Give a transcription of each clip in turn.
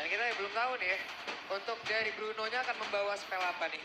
kita belum tahu nih ya. Untuk dari Bruno-nya akan membawa spell apa nih?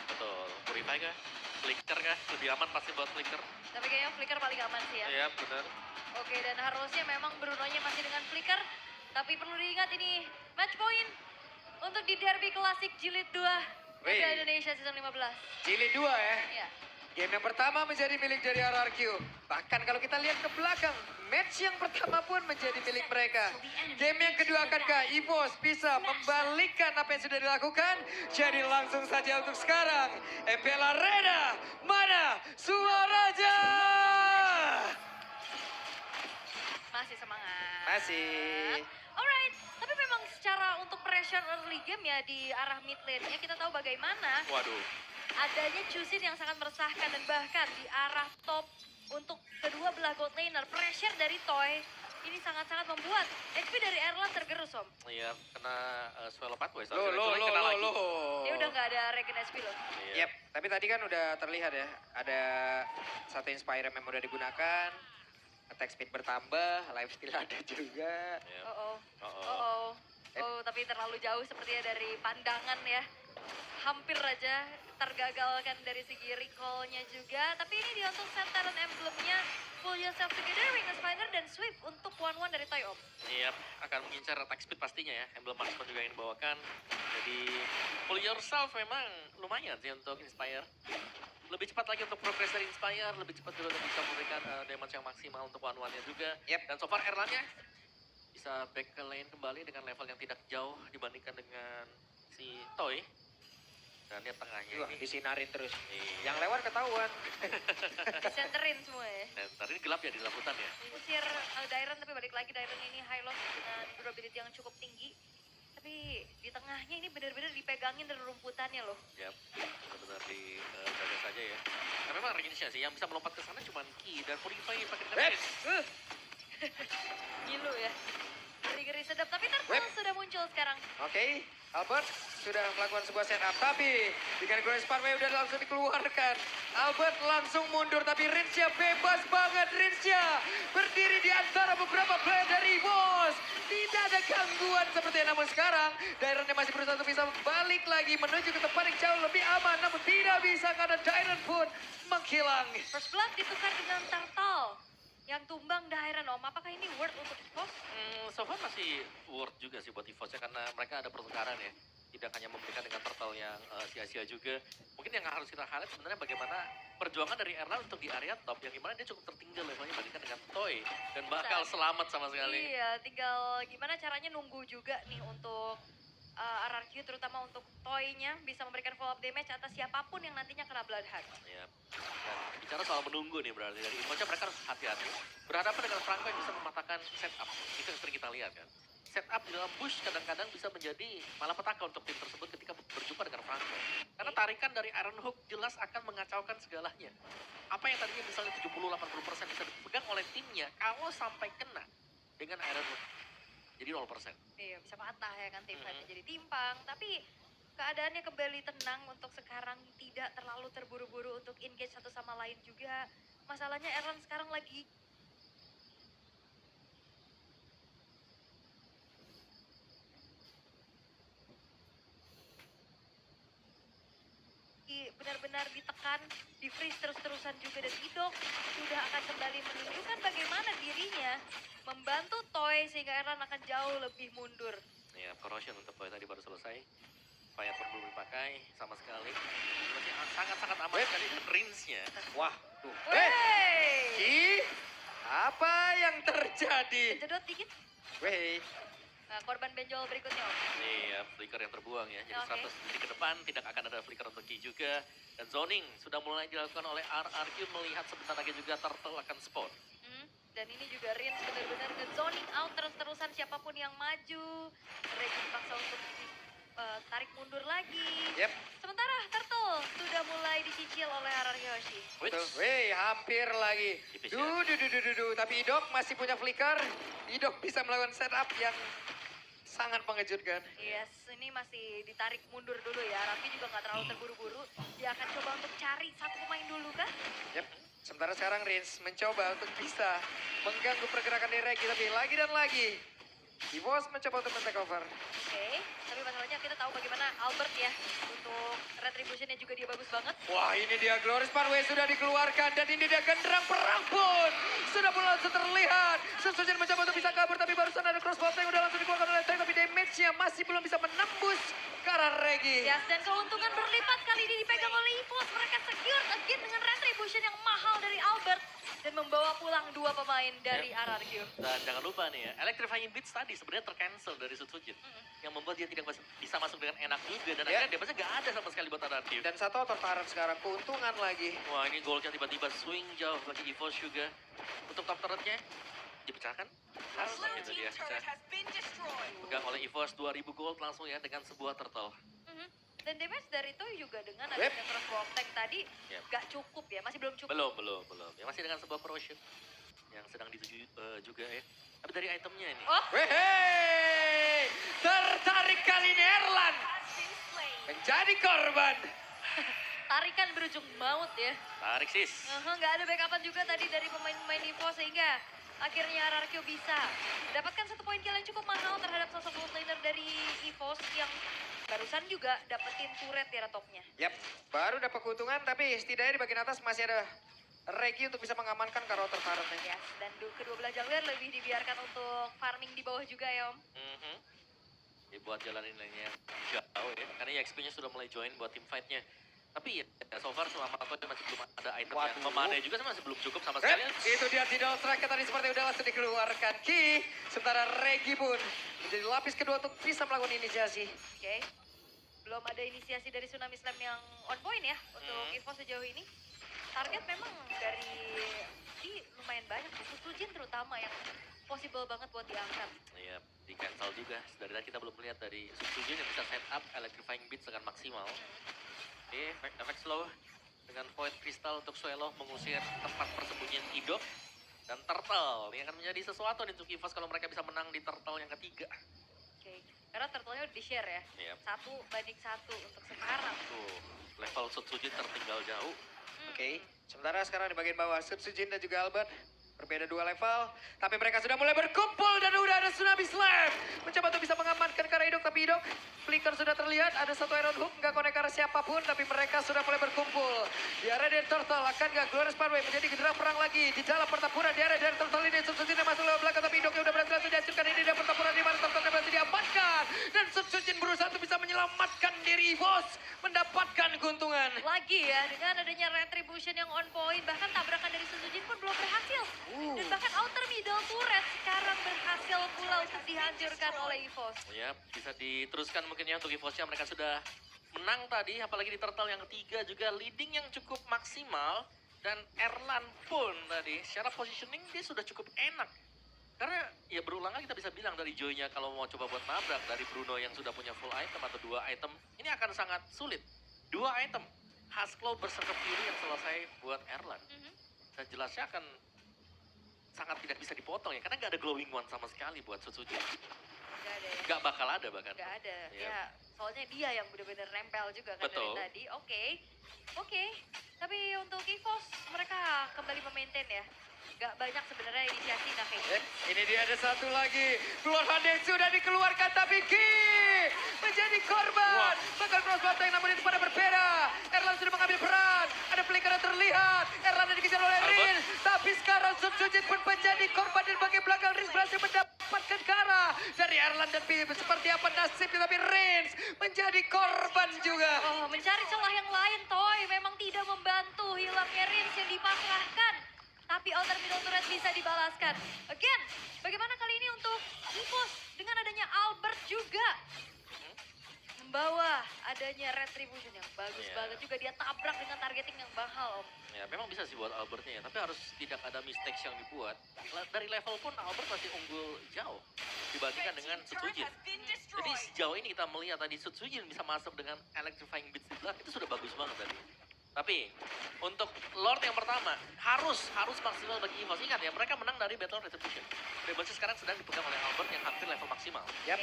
Betul, Purify kah? Flicker kah? Lebih aman pasti buat Flicker. Tapi kayaknya Flicker paling aman sih ya. Iya, benar. Oke, dan harusnya memang Bruno-nya masih dengan Flicker. Tapi perlu diingat ini match point untuk di Derby Klasik Jilid 2 Liga Wih. Indonesia Season 15. Jilid 2 ya. Iya. Game yang pertama menjadi milik dari RRQ. Bahkan kalau kita lihat ke belakang, match yang pertama pun menjadi milik mereka. Game yang kedua akankah EVOS bisa membalikkan apa yang sudah dilakukan? Jadi langsung saja untuk sekarang, MPL Arena, mana Suaraja? Masih semangat. Masih. Alright, tapi memang secara untuk pressure early game ya di arah mid lane-nya kita tahu bagaimana Waduh. adanya Chusin yang sangat meresahkan dan bahkan di arah top untuk kedua belah gold laner pressure dari Toy ini sangat-sangat membuat HP dari Erlan tergerus Om. Iya, kena swallow pathway. Loh. Dia udah nggak ada regen HP loh. Iya. Yep, tapi tadi kan udah terlihat ya, ada satu Inspire yang udah digunakan, attack speed bertambah, lifesteal ada juga. Iya. Oh, tapi terlalu jauh sepertinya dari pandangan ya. Hampir aja tergagalkan dari segi recall-nya juga. Tapi ini dia untuk set talent emblemnya Pull Yourself Together, Weakness Finder, dan Sweep untuk one-one dari Toy Om. Iya, akan mengincar attack speed pastinya ya. Emblem marksman juga yang dibawakan. Jadi, pull yourself memang lumayan sih untuk Inspire. Lebih cepat lagi untuk progress dari Inspire, lebih cepat juga untuk bisa memberikan damage yang maksimal untuk one-one-nya juga. Yep. Dan so far Erlannya bisa back ke lane kembali dengan level yang tidak jauh dibandingkan dengan si Toy. Dan lihat tengahnya Wah, ini. disinarin terus. Iya. Yang lewat ketahuan. Disenterin semua ya. Dan tadi ini gelap ya di dalam hutan ya. Usir Dairon tapi balik lagi Dairon ini high loss dengan durability yang cukup tinggi. Tapi di tengahnya ini benar-benar dipegangin dari rumputannya loh. Yap, benar-benar dijaga saja ya. Nah memang range-nya sih yang bisa melompat ke sana cuma Ki dan Purify pakai damage. Gilu ya. Ngeri-ngeri sedap. Tapi Turtle Web. sudah muncul sekarang. Oke, Albert sudah melakukan sebuah setup, tapi dengan Grace Parway udah langsung dikeluarkan. Albert langsung mundur, tapi Rinsya bebas banget. Rinsya berdiri di antara beberapa player dari Bos. Tidak ada gangguan seperti namun sekarang Dairon masih berusaha untuk bisa balik lagi menuju ke tempat yang jauh lebih aman, namun tidak bisa karena Dairon pun menghilang. First Blood ditukar dengan Turtle. Yang tumbang Dairon Om. Apakah ini worth untuk EVOS? So far masih worth juga sih buat EVOS ya karena mereka ada pertukaran ya. Tidak hanya memberikan dengan turtle yang sia-sia juga. Mungkin yang harus kita highlight sebenarnya bagaimana perjuangan dari Erlan untuk di area top yang gimana dia cukup tertinggal levelnya dibandingkan dengan Toy dan bakal selamat sama sekali. Iya, tinggal gimana caranya nunggu juga nih untuk RRQ terutama untuk Toy-nya bisa memberikan follow up damage atas siapapun yang nantinya kena Bloodhunt. Ya. Dan bicara soal menunggu nih berarti dari EVOS mereka harus hati-hati. Berhadapan dengan Franco yang bisa mematahkan setup. Itu yang sering kita lihat kan. Setup di dalam push kadang-kadang bisa menjadi malapetaka untuk tim tersebut ketika berjumpa dengan Franco. Karena tarikan dari Iron Hook jelas akan mengacaukan segalanya. Apa yang tadinya misalnya 70-80% bisa dipegang oleh timnya, kalau sampai kena dengan Iron Hook, jadi 0%. Iya, bisa patah ya kan tim fightnya jadi timpang. Tapi keadaannya kembali tenang untuk sekarang, tidak terlalu terburu-buru untuk engage satu sama lain juga. Masalahnya Erlan sekarang lagi benar-benar ditekan, di freeze terus-terusan juga, dan Idok sudah akan kembali menunjukkan bagaimana dirinya membantu Toy sehingga Erlan akan jauh lebih mundur. Ya, corrosion untuk Toy tadi baru selesai. Fire pun belum dipakai sama sekali. Masih sangat-sangat aman sekali dengan range-nya. Wah, tuh. Wey! Ki, apa yang terjadi? Jedot dikit. Weh, Nah, korban benjol berikutnya Om. Iya, flicker yang terbuang ya. Jadi Oke. 100 detik ke depan tidak akan ada flicker untuk Ki juga. Dan zoning sudah mulai dilakukan oleh RRQ melihat sebentar lagi juga Turtle akan spawn. Dan ini juga Rins benar-benar nge-zoning out terus-terusan siapapun yang maju. Regi dipaksa untuk tarik mundur lagi. Yep. Sementara Turtle sudah mulai dicicil oleh RRQ Yoshi. Which, tuh. Weh, hampir lagi. Tipis ya. Tapi Idok masih punya flicker. Idok bisa melakukan setup yang sangat mengejutkan. Yes, ini masih ditarik mundur dulu ya. Raffi juga nggak terlalu terburu-buru. Dia akan coba untuk cari satu pemain dulu kah? Yep. Sementara sekarang Rins mencoba untuk bisa mengganggu pergerakan dari Regi, tapi lagi dan lagi EVOS mencoba untuk men-take over. Oke. ya. Untuk retributionnya juga dia bagus banget. Wah, ini dia Glory Sparway sudah dikeluarkan dan ini dia genderang perang pun sudah mulai langsung terlihat. Susujen mencoba untuk bisa kabur tapi barusan ada crossbow yang udah langsung dikeluarkan oleh Tank tapi damage-nya masih belum bisa menembus ke arah Regi. Yes, dan keuntungan berlipat kali ini dipegang oleh EVOS. Mereka secure again dengan retribution yang mahal dari Albert dan membawa pulang 2 pemain dari RRQ. Dan jangan lupa nih ya, Electrifying Beats tadi sebenarnya tercancel dari Sutsujin. Yang membuat dia tidak bisa masuk dengan enak juga. Dan akhirnya dia nggak ada sama sekali buat RRQ. Dan satu tertarik sekarang, keuntungan lagi. Wah, ini goalnya tiba-tiba swing jauh bagi EVOS juga. Untuk top turretnya dipecahkan. Harus gitu dia pecah. Pegang oleh EVOS 2000 gold langsung ya dengan sebuah turtle. Dan damage dari Toy juga dengan adanya crossbow tank tadi gak cukup ya, masih belum cukup. Belum. Ya, masih dengan sebuah corrosion yang sedang dituju juga ya. Tapi dari itemnya ini. Oh, Wehehe, tertarik kali ini Erlan menjadi korban. tarikan berujung maut ya. Tarik sis. Nggak ada backupan juga tadi dari pemain-pemain EVOS sehingga akhirnya RRQ bisa mendapatkan 1 poin kill yang cukup mahal terhadap sosok gold laner dari EVOS yang barusan juga dapetin turret di arah topnya. Yap, baru dapat keuntungan tapi setidaknya di bagian atas masih ada Regi untuk bisa mengamankan karo turretnya. Yes, dan kedua belah jungler lebih dibiarkan untuk farming di bawah juga ya Om. Dibuat jalanin lainnya jauh ya, karena XP-nya sudah mulai join buat tim fight-nya. Tapi ya, so far selama Toy masih belum ada item yang memadai juga masih belum cukup sama sekali. Itu dia Tidal Strike tadi seperti udah langsung dikeluarkan Ki. Sementara Regi pun menjadi lapis kedua untuk bisa melakukan inisiasi. Oke. Belum ada inisiasi dari Tsunami Slam yang on point ya untuk EVOS sejauh ini. Target memang dari lumayan banyak, Sutsujin terutama yang possible banget buat diangkat. Iya, di cancel juga. Dari tadi kita belum melihat dari Sutsujin yang bisa set up Electrifying Beats dengan maksimal. Oke, efek slow dengan Void Crystal untuk Suelo mengusir tempat persembunyian Idok dan Turtle. Ini akan menjadi sesuatu nih untuk EVOS kalau mereka bisa menang di Turtle yang ketiga. Oke, karena turtle-nya udah di-share ya. Yep. 1-1 untuk sekarang. Tuh, level Sutsujin tertinggal jauh. Oke, sementara sekarang di bagian bawah Sutsujin dan juga Albert berbeda 2 level, tapi mereka sudah mulai berkumpul dan udah ada Tsunami Slam mencoba untuk bisa mengamankan ke arah Idok, tapi Idok flicker sudah terlihat, ada 1 Iron Hook, nggak connect ke arah siapapun, tapi mereka sudah mulai berkumpul di area dari Turtle. Akan nggak Glorious Sparway menjadi genderang perang lagi di dalam pertempuran di area dari Turtle ini. Sutsujin yang masuk lewat belakang, tapi Idoknya udah berhasil dihancurkan. Ini dia pertempuran di mana Turtle berhasil diamankan dan Sutsujin berusaha untuk bisa menyelamatkan diri EVOS mendapatkan keuntungan. Lagi ya, dengan adanya retribution yang on point, bahkan tabrakan dari Sutsujin pun belum berhasil. Dan bahkan outer middle turret sekarang berhasil pula untuk dihancurkan oleh EVOS. Ya, bisa diteruskan mungkin ya untuk EVOS-nya. Mereka sudah menang tadi, apalagi di Turtle yang ketiga juga leading yang cukup maksimal. Dan Erlan pun tadi, secara positioning dia sudah cukup enak. Karena ya berulang kali kita bisa bilang dari Joy-nya kalau mau coba buat nabrak dari Bruno yang sudah punya full item atau 2 item, ini akan sangat sulit. 2 item, Husklow berserta Fury yang selesai buat Erlan. Dan jelasnya akan sangat tidak bisa dipotong ya, karena nggak ada glowing one sama sekali buat Sutsujin. Nggak ada ya? Nggak bakal ada bahkan. Nggak ada, Iya. ya soalnya dia yang benar-benar nempel juga kan Betul. dari tadi. Oke. Tapi untuk EVOS mereka kembali memaintain ya. Nggak banyak sebenarnya inisiasi Nafei. Ini dia ada 1 lagi. Keluar Hande sudah dikeluarkan tapi Ki menjadi korban. Bakal crossbow tank namun itu pada berbeda. Erlan sudah mengambil peran. Ada flicker yang terlihat. Erlan dikejar oleh Rin. Tapi sekarang Sutsujin pun menjadi korban di bagian belakang. Rin berhasil mendapatkan Kara dari Erlan dan Pi. Seperti apa nasibnya tapi Rin menjadi korban juga. Oh, mencari celah yang lain Toy memang tidak membantu hilangnya Rins yang dipasrahkan. Tapi outer middle turret bisa dibalaskan. Again, bagaimana kali ini untuk EVOS dengan adanya Albert juga membawa adanya retribution yang bagus banget juga. Dia tabrak dengan targeting yang mahal Om. Ya memang bisa sih buat Albertnya ya, tapi harus tidak ada mistakes yang dibuat. Dari level pun Albert masih unggul jauh dibandingkan dengan Sutsujin. Jadi sejauh ini kita melihat tadi Sutsujin bisa masuk dengan Electrifying Beats di belakang, itu sudah bagus banget tadi. Tapi untuk Lord yang pertama harus maksimal bagi EVOS. Ingat ya, mereka menang dari Battle Retribution. Rebelsnya sekarang sedang dipegang oleh Albert yang hampir level maksimal. Yap,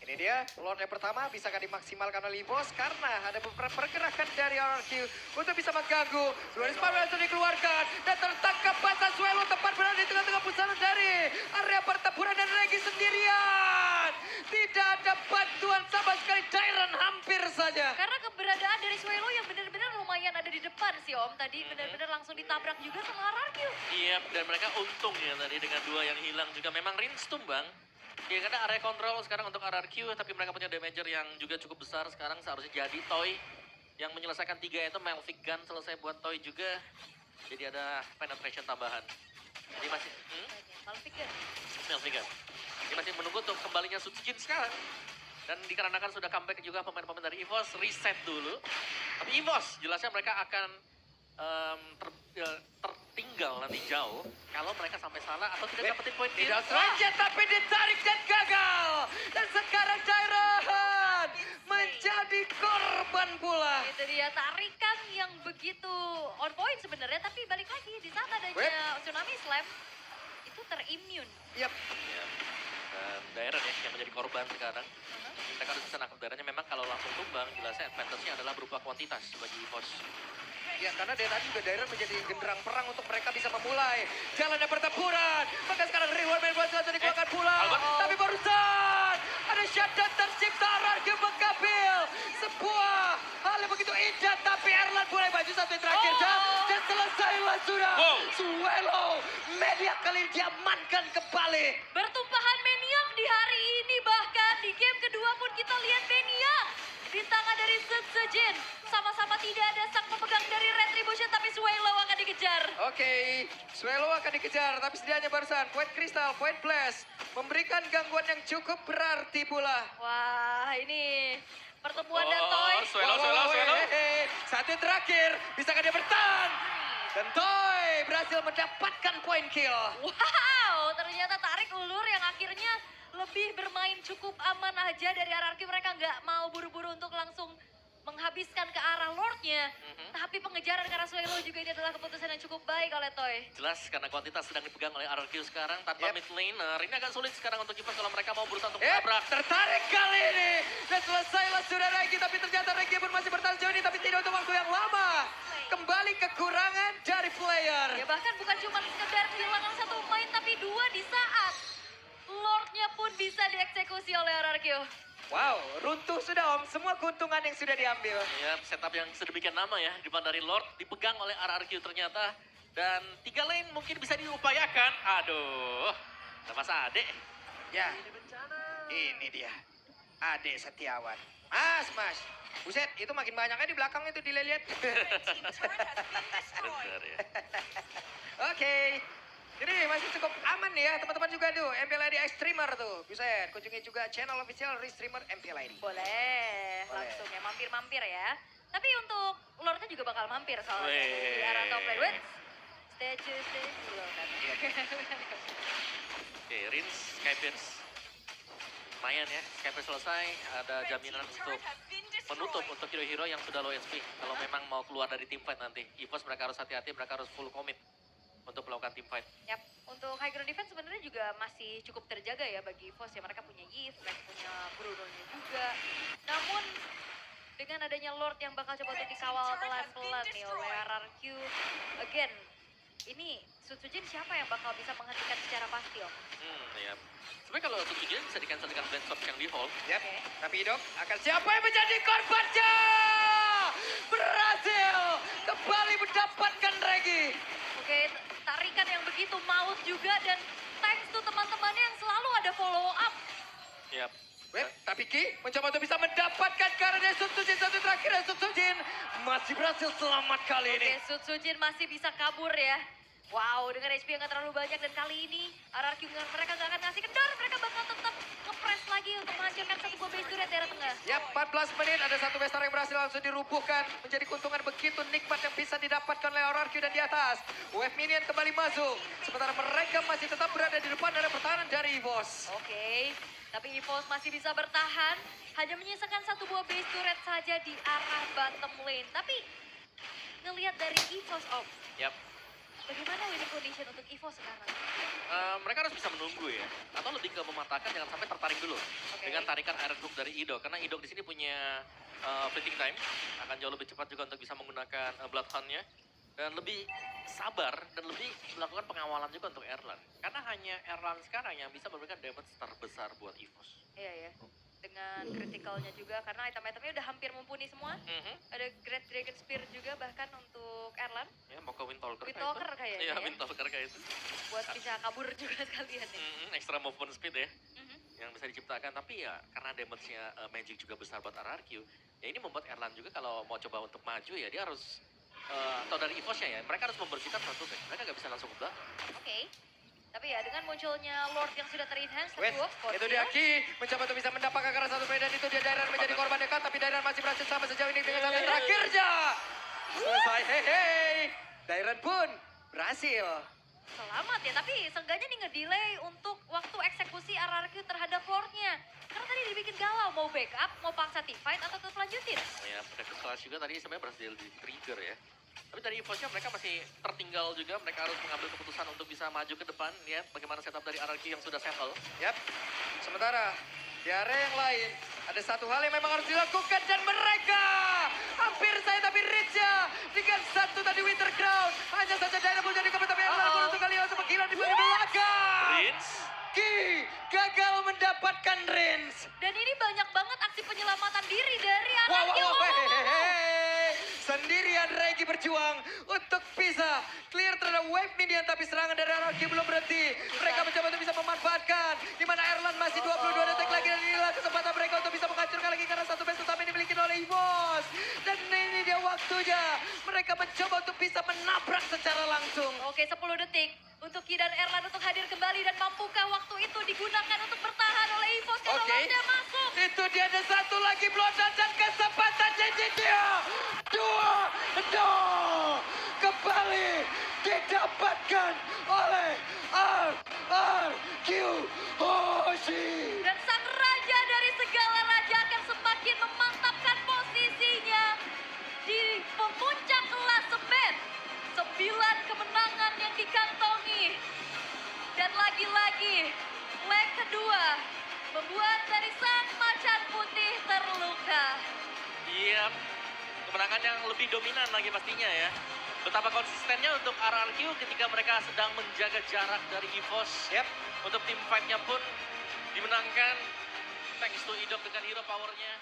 ini dia Lord yang pertama bisa akan dimaksimalkan oleh EVOS karena ada beberapa pergerakan dari RRQ untuk bisa mengganggu. Glorious Sparway langsung dikeluarkan dan tertangkap basah Suelo tepat berada di tengah-tengah pusaran dari area pertempuran dan Regi sendirian. Tidak ada bantuan sama sekali, Dairon hampir saja. Karena sih Om, tadi benar-benar langsung ditabrak juga sama RRQ. Iya, dan mereka untung ya tadi dengan 2 yang hilang juga. Memang Rins tumbang. Ya karena area kontrol sekarang untuk RRQ, tapi mereka punya damager yang juga cukup besar sekarang seharusnya jadi Toy. Yang menyelesaikan 3 itu Melvic Gun selesai buat Toy juga. Jadi ada penetration tambahan. Jadi masih, Malvik kan? Melvic Gun. Jadi masih menunggu untuk kembalinya Sutsujin sekarang. Dan dikarenakan sudah comeback juga pemain-pemain dari EVOS, reset dulu. Tapi EVOS jelasnya mereka akan tertinggal nanti jauh kalau mereka sampai salah atau tidak dapetin poin kill. Tidak saja tapi ditarik dan gagal. Dan sekarang Jairan menjadi korban pula. Itu dia tarikan yang begitu on point sebenarnya, tapi balik lagi di saat adanya Tsunami Slam itu terimmune. Yap. Ya. Dan Dairen ya yang menjadi korban sekarang. Mereka harus bisa nangkep Dairennya. Memang kalau langsung tumbang jelasnya advantage-nya adalah berupa kuantitas bagi EVOS. Ya karena dari tadi juga Dairen menjadi genderang perang untuk mereka bisa memulai jalannya pertempuran. Maka sekarang reward main buat selesai dikeluarkan pula. Tapi barusan ada shutdown tercipta RRQ Mekabil. Sebuah hal yang begitu indah tapi Erlan mulai maju satu yang terakhir. Dan selesailah sudah. Suelo media kali ini diamankan kembali. Bertumpahan Maniac di hari ini, bahkan di game kedua pun kita lihat Maniac di tangan dari Sutsujin. Sama-sama tidak ada sang pemegang dari Retribution, tapi Suelo akan dikejar. Oke, Suelo akan dikejar, tapi setidaknya barusan Point Crystal, Point Blast memberikan gangguan yang cukup berarti pula. Wah, ini pertemuan dan Toy. Suelo. Satu yang terakhir, bisakah dia bertahan? Dan Toy berhasil mendapatkan point kill. Wow, ternyata tarik ulur yang akhirnya lebih bermain cukup aman aja dari RRQ. Mereka nggak mau buru-buru untuk langsung menghabiskan ke arah Lordnya. Tapi pengejaran karena Suelo juga ini adalah keputusan yang cukup baik oleh Toy. Jelas karena kuantitas sedang dipegang oleh RRQ sekarang tanpa mid laner. Ini agak sulit sekarang untuk EVOS kalau mereka mau berusaha untuk menabrak. Tertarik kali ini. Dan selesailah sudah Regi, tapi ternyata Regi pun masih bertahan sejauh ini, tapi tidak untuk waktu yang lama. Kembali kekurangan dari player. Ya bahkan bukan cuma sekedar kehilangan satu pemain, tapi dua di saat Lordnya pun bisa dieksekusi oleh RRQ. Wow, runtuh sudah Om. Semua keuntungan yang sudah diambil. Ya, setup yang sedemikian lama ya di depan dari Lord dipegang oleh RRQ ternyata. Dan 3 lane mungkin bisa diupayakan. Aduh, ada Mas Ade. Ya, ini dia. Ade Setiawan. Mas. Buset, itu makin banyaknya di belakang itu dilihat. Benar ya. Oke. Jadi masih cukup aman nih ya teman-teman juga tuh. MPLID Extremer tuh. Bisa ya kunjungi juga channel official Restreamer MPLID. Boleh, langsung ya mampir-mampir ya. Tapi untuk Lordnya juga bakal mampir soalnya di arah top lane. Wait, statue belum kan? Oke, Rins, Skypins. Lumayan ya, Skypins selesai. Ada jaminan untuk menutup untuk hero-hero yang sudah low HP. Kalau memang mau keluar dari team fight nanti. EVOS mereka harus hati-hati, mereka harus full commit untuk melakukan team fight. Yap, untuk high ground defense sebenarnya juga masih cukup terjaga ya bagi EVOS ya. Mereka punya Yves, mereka punya Bruno-nya juga. Namun dengan adanya Lord yang bakal coba untuk dikawal pelan-pelan nih oleh RRQ. Again, ini Sutsujin siapa yang bakal bisa menghentikan secara pasti Om? Ya. Sebenarnya kalau Sutsujin bisa di-cancel dengan Blend Shot yang di hold. Yap, tapi Idok akan siapa yang menjadi korbannya? Berhasil kembali mendapatkan Regi. Oke, tarikan yang begitu maut juga dan thanks to teman-temannya yang selalu ada follow up. Yap. Tapi Ki mencoba untuk bisa mendapatkan karena Sutsujin satu terakhir dan Sutsujin masih berhasil selamat kali ini. Oke, Sutsujin masih bisa kabur ya. Wow, dengan HP yang gak terlalu banyak dan kali ini RRQ mereka gak akan ngasih kendor. Mereka bakal tetap nge-press lagi untuk menghancurkan satu buah base turret daerah tengah. Ya, 14 menit ada satu besar yang berhasil langsung dirubuhkan. Menjadi keuntungan begitu nikmat yang bisa didapatkan oleh RRQ dan di atas. Wave minion kembali masuk. Sementara mereka masih tetap berada di depan area pertahanan dari EVOS. Oke, tapi EVOS masih bisa bertahan. Hanya menyisakan satu buah base turret saja di arah bottom lane. Tapi ngelihat dari EVOS Om, Yap. bagaimana winning condition untuk EVOS sekarang? Mereka harus bisa menunggu ya, atau lebih ke mematahkan jangan sampai tertarik dulu dengan tarikan Iron Hook dari Idok, karena Idok di sini punya fleeting time, akan jauh lebih cepat juga untuk bisa menggunakan Bloodhound-nya dan lebih sabar dan lebih melakukan pengawalan juga untuk Erlan, karena hanya Erlan sekarang yang bisa memberikan damage terbesar buat EVOS. Iya ya. dengan critical-nya juga karena item-itemnya udah hampir mumpuni semua. Ada Great Dragon Spear juga bahkan untuk Erlan. Ya, mau ke Windtalker Windtalker kayaknya Iya, ya. Windtalker kayak itu. Buat bisa kabur juga sekalian ya. Extra movement speed ya. Mhm. Yang bisa diciptakan. Tapi ya karena damage-nya Magic juga besar buat RRQ. Ya ini membuat Erlan juga kalau mau coba untuk maju ya dia harus atau dari EVOS-nya ya, mereka harus membersihkan satu back. Mereka nggak bisa langsung ke belakang. Oke. Tapi ya dengan munculnya Lord yang sudah ter-enhance, Wes, itu dia Ki mencoba untuk bisa mendapatkan karena satu medan itu dia Dairan menjadi korban dekat tapi Dairan masih berhasil sama sejauh ini dengan sampai terakhirnya. Selesai, hei. Dairan pun berhasil. Selamat ya, tapi seenggaknya nih ngedelay untuk waktu eksekusi RRQ terhadap Lordnya. Karena tadi dibikin galau, mau backup, mau paksa team fight atau tetap lanjutin. Ya, Precious Clash juga tadi sebenarnya berhasil di trigger ya. Tapi dari EVOS-nya mereka masih tertinggal juga, mereka harus mengambil keputusan untuk bisa maju ke depan. Lihat bagaimana setup dari RRQ yang sudah settle. Yap, sementara di area yang lain ada satu hal yang memang harus dilakukan dan mereka hampir saya tapi Ritja dengan satu tadi Winter Crown. Hanya saja Dairan pun jadi kebetulan yang lalu untuk kali ini pengkilan di bagian belakang. Prince. Ki gagal mendapatkan Rins. Dan ini banyak banget aksi penyelamatan diri dari Wow, RRQ. wow, wow, hehehe. Sendirian Regi berjuang untuk bisa clear terhadap wave minion tapi serangan dari RRQ belum berhenti. Mereka mencoba untuk bisa memanfaatkan di mana Erlan masih 22 detik lagi dan inilah kesempatan mereka untuk bisa menghancurkan lagi karena satu base utama ini dimiliki oleh EVOS. Dan ini dia waktunya. Mereka mencoba untuk bisa menabrak secara langsung. Oke, 10 detik untuk Ki dan Erlan untuk hadir kembali dan mampukah waktu itu digunakan untuk bertahan oleh EVOS karena Oke. Lordnya masuk. Itu dia ada satu lagi blodan dan kesempatan janji dia. Dua, kembali didapatkan oleh RRQ Hoshi. Dan sang raja dari segala raja akan semakin memantapkan posisinya di pemuncak klasemen. 9 kemenangan yang dikantongi. Dan lagi-lagi leg kedua membuat dari sang macan putih terluka. Iya, kemenangan yang lebih dominan lagi pastinya ya. Betapa konsistennya untuk RRQ ketika mereka sedang menjaga jarak dari EVOS. Yap. Untuk tim fight-nya pun dimenangkan thanks to Idok dengan hero power-nya.